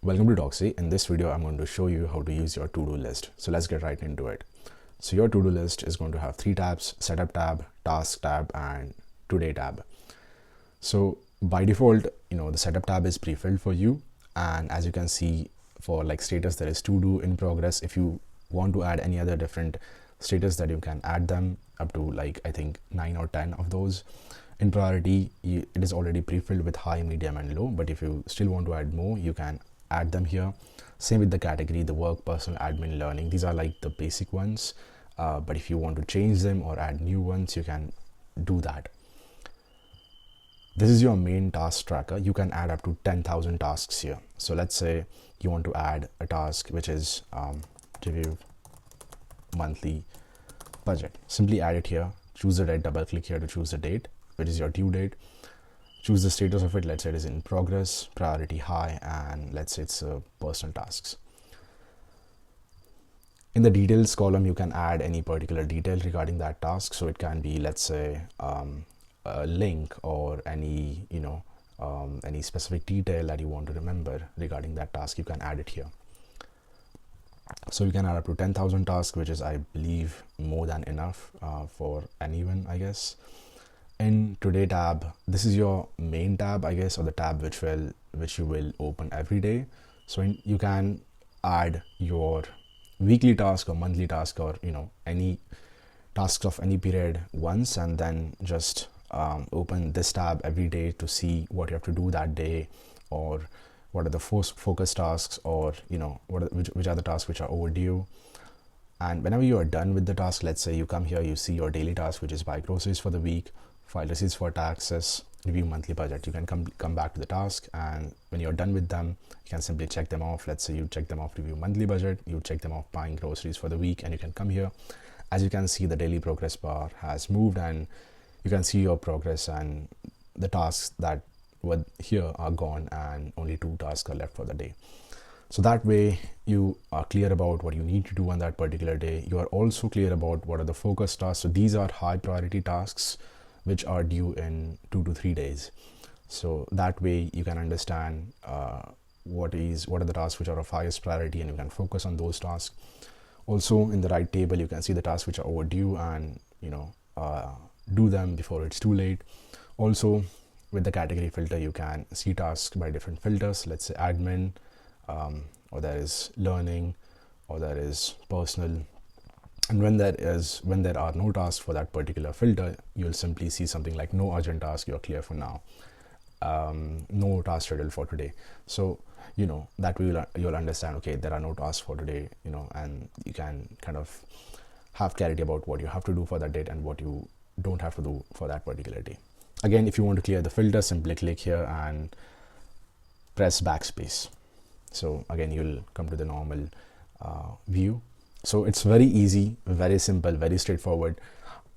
Welcome to Docsy. In this video, I'm going to show you how to use your to-do list. So let's get right into it. So your to-do list is going to have three tabs: setup tab, task tab, and today tab. So by default, the setup tab is pre-filled for you. And as you can see, for like status, there is to do, in progress. If you want to add any other different status, that you can add them up to like, I think 9 or 10 of those. In priority, it is already pre-filled with high, medium, and low. But if you still want to add more, you can add them here. Same with the category, the work, personal, admin, learning. These are like the basic ones. But if you want to change them or add new ones, you can do that. This is your main task tracker. You can add up to 10,000 tasks here. So let's say you want to add a task which is review monthly budget. Simply add it here. Choose the date. Double click here to choose the date, which is your due date. Choose the status of it. Let's say it is in progress, priority high, and let's say it's personal tasks. In the details column, you can add any particular detail regarding that task. So it can be, let's say, a link or any any specific detail that you want to remember regarding that task. You can add it here. So you can add up to 10,000 tasks, which is, I believe, more than enough for anyone, I guess. In today tab, this is your main tab, I guess, or the tab which you will open every day. So you can add your weekly task or monthly task, or any tasks of any period once, and then just open this tab every day to see what you have to do that day, or what are the focus tasks, or which are the tasks which are overdue. And whenever you are done with the task, let's say you come here, you see your daily task, which is buy groceries for the week, file receipts for taxes, review monthly budget. You can come back to the task, and when you're done with them, you can simply check them off. Let's say you check them off review monthly budget, you check them off buying groceries for the week, and you can come here. As you can see, the daily progress bar has moved, and you can see your progress, and the tasks that were here are gone, and only 2 tasks are left for the day. So that way you are clear about what you need to do on that particular day. You are also clear about what are the focus tasks. So these are high priority tasks which are due in 2 to 3 days. So that way you can understand what are the tasks which are of highest priority, and you can focus on those tasks. Also, in the right table, you can see the tasks which are overdue, and do them before it's too late. Also, with the category filter, you can see tasks by different filters. Let's say admin, or there is learning, or there is personal. And when there are no tasks for that particular filter, you'll simply see something like no urgent task, you're clear for now, no task scheduled for today. So that way you'll understand, okay, there are no tasks for today, and you can kind of have clarity about what you have to do for that date and what you don't have to do for that particular day. Again, if you want to clear the filter, simply click here and press backspace. So again, you'll come to the normal view. So it's very easy, very simple, very straightforward.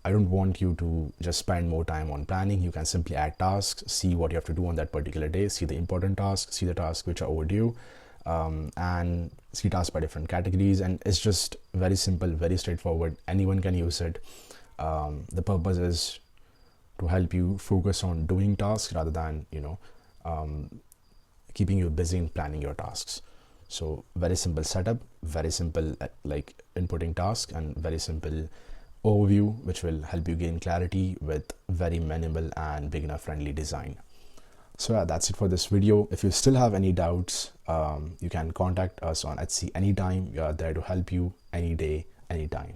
I don't want you to just spend more time on planning. You can simply add tasks, see what you have to do on that particular day, see the important tasks, see the tasks which are overdue, and see tasks by different categories. And it's just very simple, very straightforward. Anyone can use it. The purpose is to help you focus on doing tasks rather than keeping you busy in planning your tasks. So very simple setup, very simple like inputting tasks, and very simple overview, which will help you gain clarity with very minimal and beginner friendly design. So yeah, that's it for this video. If you still have any doubts, you can contact us on Etsy anytime. We are there to help you any day, anytime.